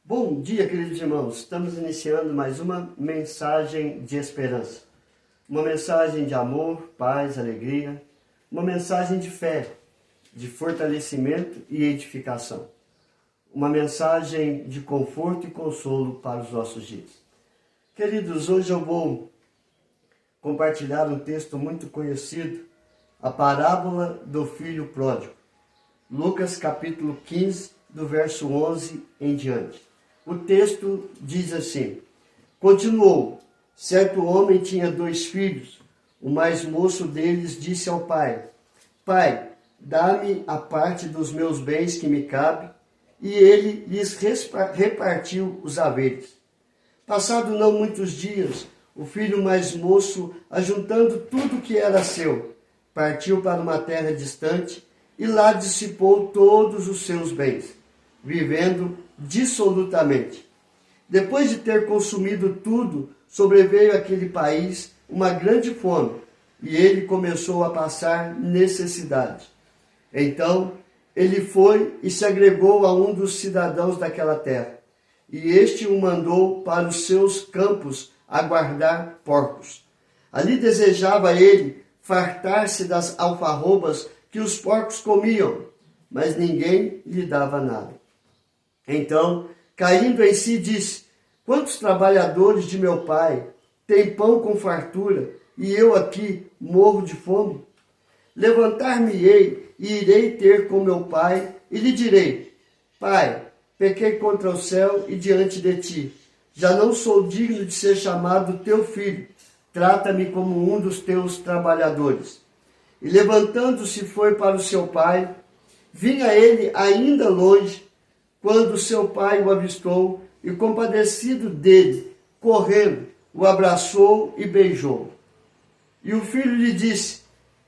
Bom dia, queridos irmãos. Estamos iniciando mais uma mensagem de esperança. Uma mensagem de amor, paz, alegria. Uma mensagem de fé, de fortalecimento e edificação. Uma mensagem de conforto e consolo para os nossos dias. Queridos, hoje eu vou compartilhar um texto muito conhecido, a parábola do filho pródigo. Lucas capítulo 15, do verso 11 em diante. O texto diz assim: continuou, certo homem tinha 2 filhos. O mais moço deles disse ao pai: Pai, dá-me a parte dos meus bens que me cabe. E ele lhes repartiu os haveres. Passado não muitos dias, o filho mais moço, ajuntando tudo que era seu, partiu para uma terra distante e lá dissipou todos os seus bens, vivendo dissolutamente. Depois de ter consumido tudo, sobreveio àquele país uma grande fome, e ele começou a passar necessidade. Então ele foi e se agregou a um dos cidadãos daquela terra, e este o mandou para os seus campos a guardar porcos. Ali desejava ele fartar-se das alfarrobas que os porcos comiam, mas ninguém lhe dava nada. Então, caindo em si, disse: Quantos trabalhadores de meu pai têm pão com fartura, e eu aqui morro de fome? Levantar-me-ei e irei ter com meu pai, e lhe direi: Pai, pequei contra o céu e diante de ti. Já não sou digno de ser chamado teu filho. Trata-me como um dos teus trabalhadores. E levantando-se foi para o seu pai. Vinha ele ainda longe, quando seu pai o avistou, e compadecido dele, correndo, o abraçou e beijou. E o filho lhe disse: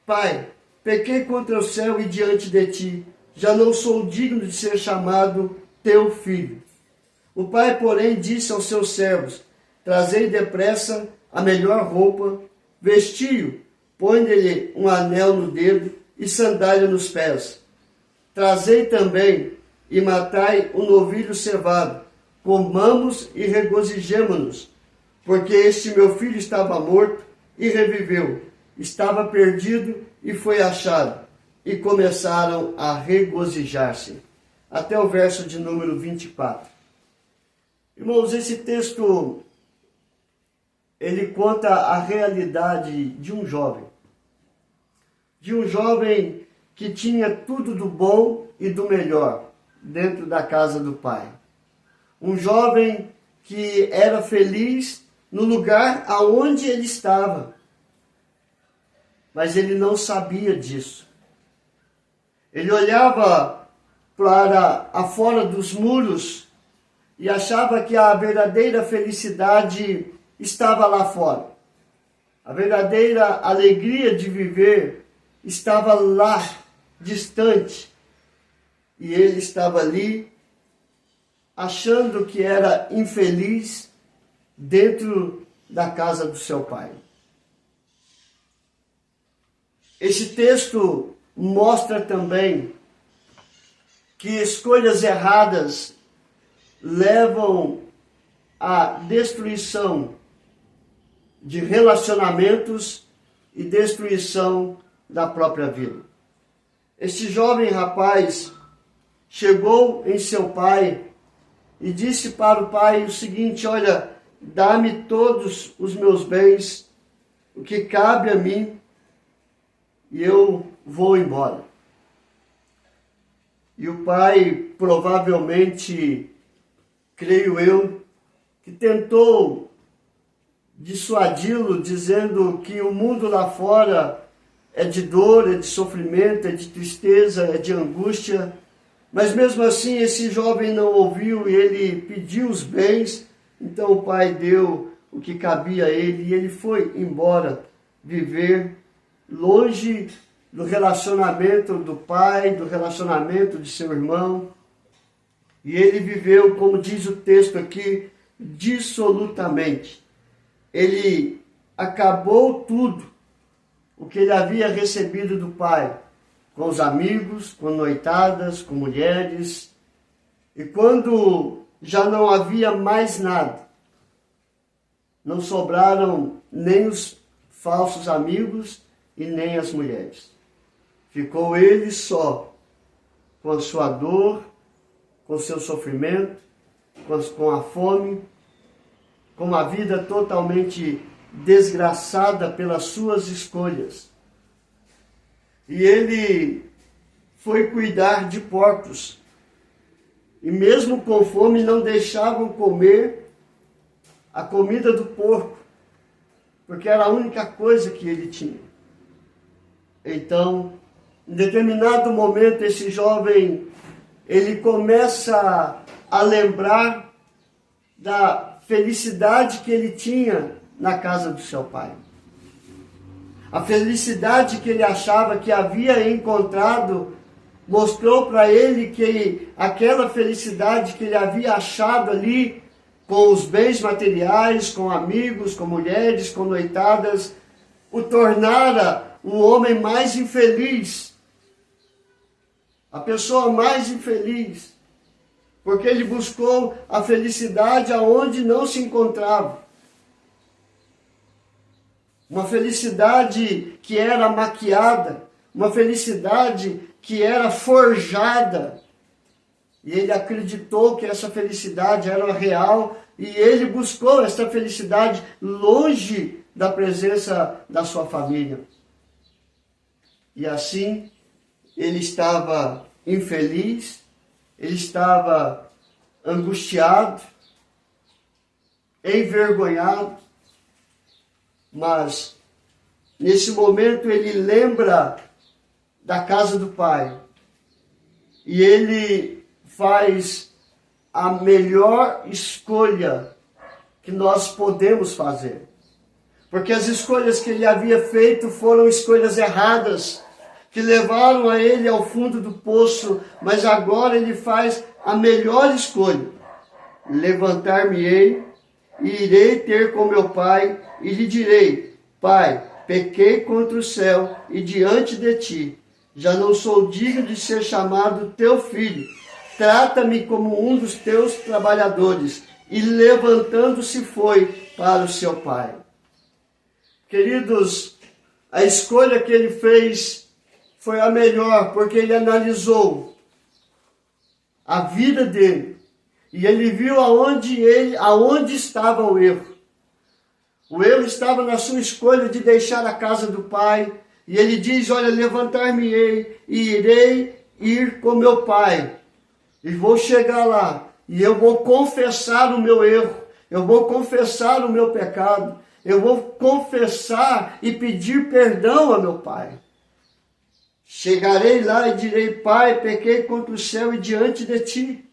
Pai, pequei contra o céu e diante de ti. Já não sou digno de ser chamado teu filho. O pai, porém, disse aos seus servos: Trazei depressa a melhor roupa, vestiu, põe-lhe um anel no dedo e sandália nos pés. Trazei também e matai o novilho cevado, comamos e regozijemo-nos, porque este meu filho estava morto e reviveu, estava perdido e foi achado. E começaram a regozijar-se. Até o verso de número 24. Irmãos, esse texto, ele conta a realidade de um jovem. De um jovem que tinha tudo do bom e do melhor dentro da casa do pai. Um jovem que era feliz no lugar aonde ele estava. Mas ele não sabia disso. Ele olhava para afora dos muros e achava que a verdadeira felicidade estava lá fora. A verdadeira alegria de viver estava lá, distante. E ele estava ali, achando que era infeliz dentro da casa do seu pai. Esse texto mostra também que escolhas erradas levam à destruição de relacionamentos e destruição da própria vida. Este jovem rapaz chegou em seu pai e disse para o pai o seguinte: olha, dá-me todos os meus bens, o que cabe a mim, e eu vou embora. E o pai provavelmente, creio eu, que tentou dissuadi-lo, dizendo que o mundo lá fora é de dor, é de sofrimento, é de tristeza, é de angústia. Mas mesmo assim esse jovem não ouviu e ele pediu os bens. Então o pai deu o que cabia a ele e ele foi embora viver longe do relacionamento do pai, do relacionamento de seu irmão. E ele viveu, como diz o texto aqui, dissolutamente. Ele acabou tudo o que ele havia recebido do pai, com os amigos, com noitadas, com mulheres. E quando já não havia mais nada. Não sobraram nem os falsos amigos e nem as mulheres. Ficou ele só, com a sua dor, com o seu sofrimento, com a fome, com uma vida totalmente desgraçada pelas suas escolhas. E ele foi cuidar de porcos. E mesmo com fome não deixavam comer a comida do porco, porque era a única coisa que ele tinha. Então, em determinado momento, esse jovem, ele começa a lembrar da felicidade que ele tinha na casa do seu pai. A felicidade que ele achava que havia encontrado mostrou para ele que aquela felicidade que ele havia achado ali, com os bens materiais, com amigos, com mulheres, com noitadas, o tornara o homem mais infeliz, a pessoa mais infeliz, porque ele buscou a felicidade aonde não se encontrava. Uma felicidade que era maquiada, uma felicidade que era forjada. E ele acreditou que essa felicidade era real e ele buscou essa felicidade longe da presença da sua família. E assim, ele estava infeliz, ele estava angustiado, envergonhado, mas nesse momento ele lembra da casa do pai e ele faz a melhor escolha que nós podemos fazer. Porque as escolhas que ele havia feito foram escolhas erradas, que levaram a ele ao fundo do poço, mas agora ele faz a melhor escolha. Levantar-me-ei e irei ter com meu pai e lhe direi: Pai, pequei contra o céu e diante de ti, já não sou digno de ser chamado teu filho. Trata-me como um dos teus trabalhadores. E levantando-se foi para o seu pai. Queridos, a escolha que ele fez foi a melhor, porque ele analisou a vida dele e ele viu aonde estava o erro. O erro estava na sua escolha de deixar a casa do pai. E ele diz: olha, levantar-me-ei e irei ir com meu pai. E vou chegar lá e eu vou confessar o meu erro. Eu vou confessar o meu pecado. Eu vou confessar e pedir perdão a meu pai. Chegarei lá e direi: Pai, pequei contra o céu e diante de ti.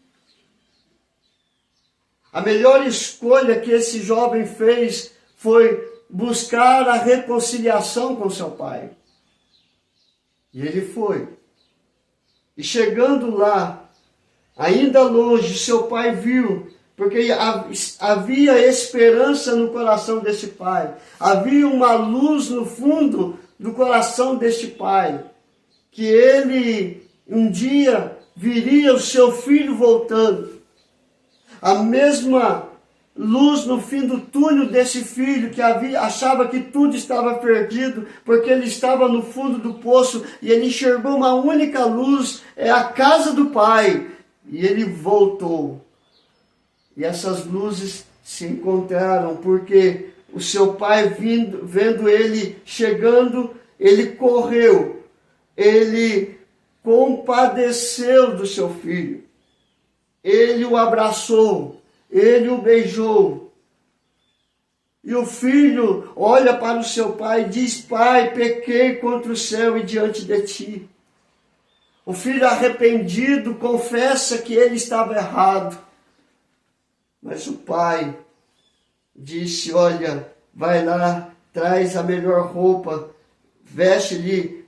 A melhor escolha que esse jovem fez foi buscar a reconciliação com seu pai. E ele foi. E chegando lá, ainda longe, seu pai viu, porque havia esperança no coração desse pai. Havia uma luz no fundo do coração deste pai, que ele um dia viria o seu filho voltando. A mesma luz no fim do túnel desse filho que achava que tudo estava perdido, porque ele estava no fundo do poço e ele enxergou uma única luz, é a casa do pai. E ele voltou. E essas luzes se encontraram, porque o seu pai, vendo ele chegando, ele correu, ele compadeceu do seu filho, ele o abraçou, ele o beijou. E o filho olha para o seu pai e diz: Pai, pequei contra o céu e diante de ti. O filho arrependido confessa que ele estava errado. Mas o pai disse: olha, vai lá, traz a melhor roupa, veste-lhe,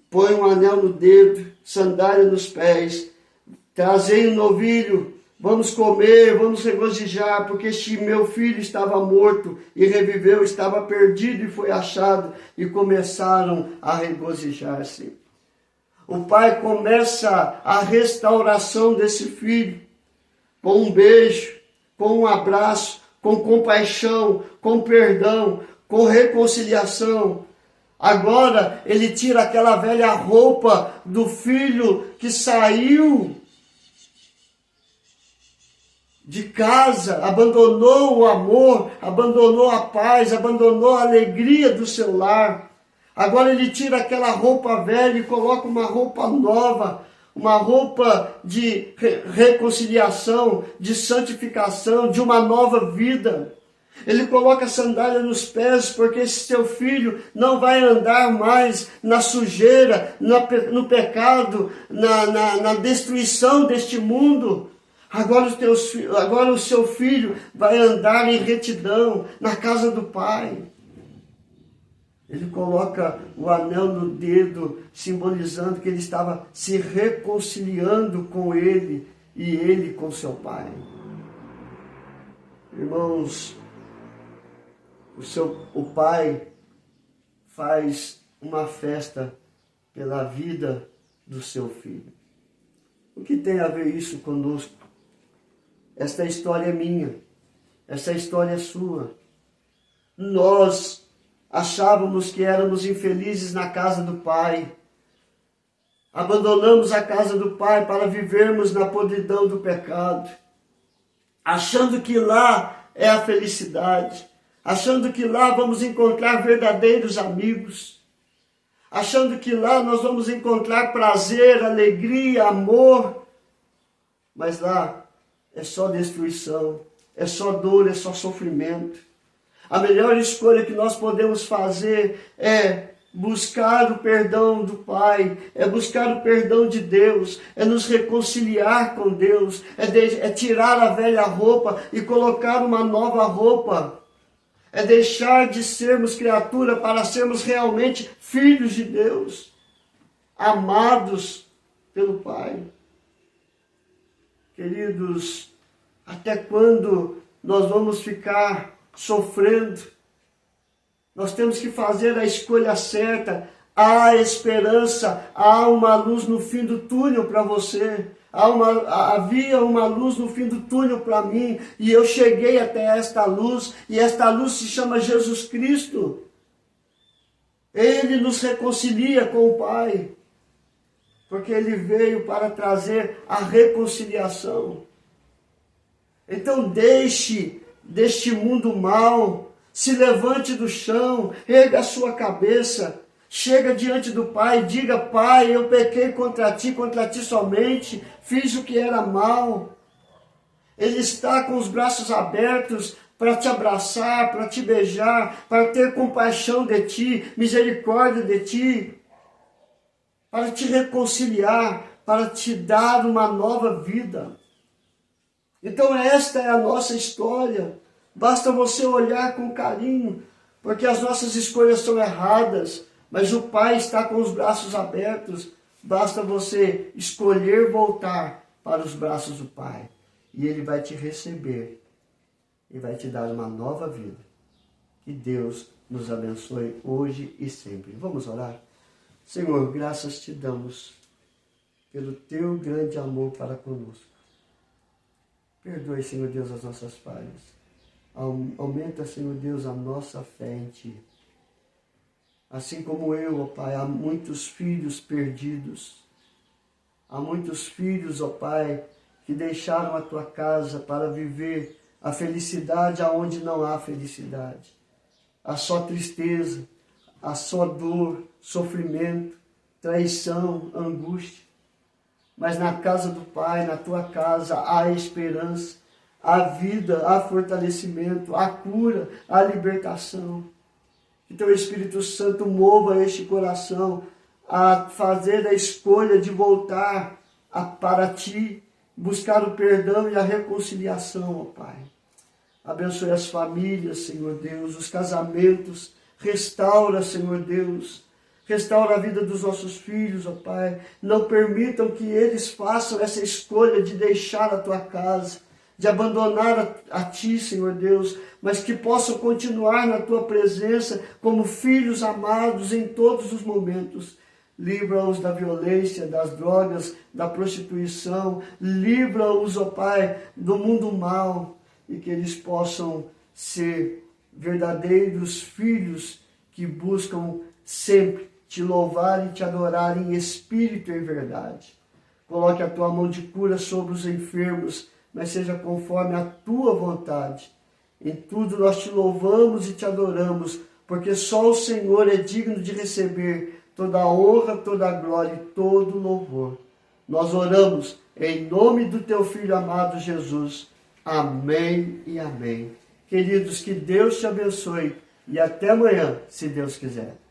põe um anel no dedo, sandália nos pés, trazei um novilho, vamos comer, vamos regozijar, porque este meu filho estava morto e reviveu, estava perdido e foi achado. E começaram a regozijar-se. O pai começa a restauração desse filho, com um beijo, com um abraço, com compaixão, com perdão, com reconciliação. Agora ele tira aquela velha roupa do filho que saiu de casa, abandonou o amor, abandonou a paz, abandonou a alegria do seu lar. Agora ele tira aquela roupa velha e coloca uma roupa nova, uma roupa de reconciliação, de santificação, de uma nova vida. Ele coloca sandália nos pés, porque esse seu filho não vai andar mais na sujeira, no pecado, na destruição deste mundo. Agora o seu filho vai andar em retidão, na casa do Pai. Ele coloca o anel no dedo, simbolizando que ele estava se reconciliando com ele e ele com seu Pai. Irmãos, o Pai faz uma festa pela vida do seu filho. O que tem a ver isso conosco? Esta história é minha, esta história é sua. Nós achávamos que éramos infelizes na casa do Pai. Abandonamos a casa do Pai para vivermos na podridão do pecado, achando que lá é a felicidade, achando que lá vamos encontrar verdadeiros amigos, achando que lá nós vamos encontrar prazer, alegria, amor, mas lá é só destruição, é só dor, é só sofrimento. A melhor escolha que nós podemos fazer é buscar o perdão do Pai, é buscar o perdão de Deus, é nos reconciliar com Deus, é tirar a velha roupa e colocar uma nova roupa. É deixar de sermos criatura para sermos realmente filhos de Deus, amados pelo Pai. Queridos, até quando nós vamos ficar sofrendo? Nós temos que fazer a escolha certa. Há esperança, há uma luz no fim do túnel para você. Havia uma luz no fim do túnel para mim, e eu cheguei até esta luz, e esta luz se chama Jesus Cristo. Ele nos reconcilia com o Pai, porque Ele veio para trazer a reconciliação. Então deixe deste mundo mau, se levante do chão, erga a sua cabeça, chega diante do Pai, diga: Pai, eu pequei contra ti somente, fiz o que era mal. Ele está com os braços abertos para te abraçar, para te beijar, para ter compaixão de ti, misericórdia de ti, para te reconciliar, para te dar uma nova vida. Então esta é a nossa história. Basta você olhar com carinho, porque as nossas escolhas são erradas, mas o Pai está com os braços abertos. Basta você escolher voltar para os braços do Pai, e Ele vai te receber e vai te dar uma nova vida. Que Deus nos abençoe hoje e sempre. Vamos orar? Senhor, graças te damos pelo teu grande amor para conosco. Perdoe, Senhor Deus, as nossas falhas. Aumenta, Senhor Deus, a nossa fé em Ti. Assim como eu, ó Pai, há muitos filhos perdidos. Há muitos filhos, ó Pai, que deixaram a Tua casa para viver a felicidade aonde não há felicidade. Há só tristeza, há só dor, sofrimento, traição, angústia. Mas na casa do Pai, na Tua casa, há esperança, há vida, há fortalecimento, há cura, há libertação. Que Teu Espírito Santo mova este coração a fazer a escolha de voltar para Ti, buscar o perdão e a reconciliação, ó Pai. Abençoe as famílias, Senhor Deus, os casamentos, restaura, Senhor Deus, restaura a vida dos nossos filhos, ó Pai. Não permitam que eles façam essa escolha de deixar a Tua casa, de abandonar a Ti, Senhor Deus, mas que possam continuar na Tua presença como filhos amados em todos os momentos. livra-os da violência, das drogas, da prostituição, livra-os, ó Pai, do mundo mal, e que eles possam ser verdadeiros filhos que buscam sempre te louvar e te adorar em espírito e em verdade. Coloque a tua mão de cura sobre os enfermos, mas seja conforme a tua vontade. Em tudo nós te louvamos e te adoramos, porque só o Senhor é digno de receber toda a honra, toda a glória e todo o louvor. Nós oramos em nome do teu Filho amado Jesus. Amém e amém. Queridos, que Deus te abençoe e até amanhã, se Deus quiser.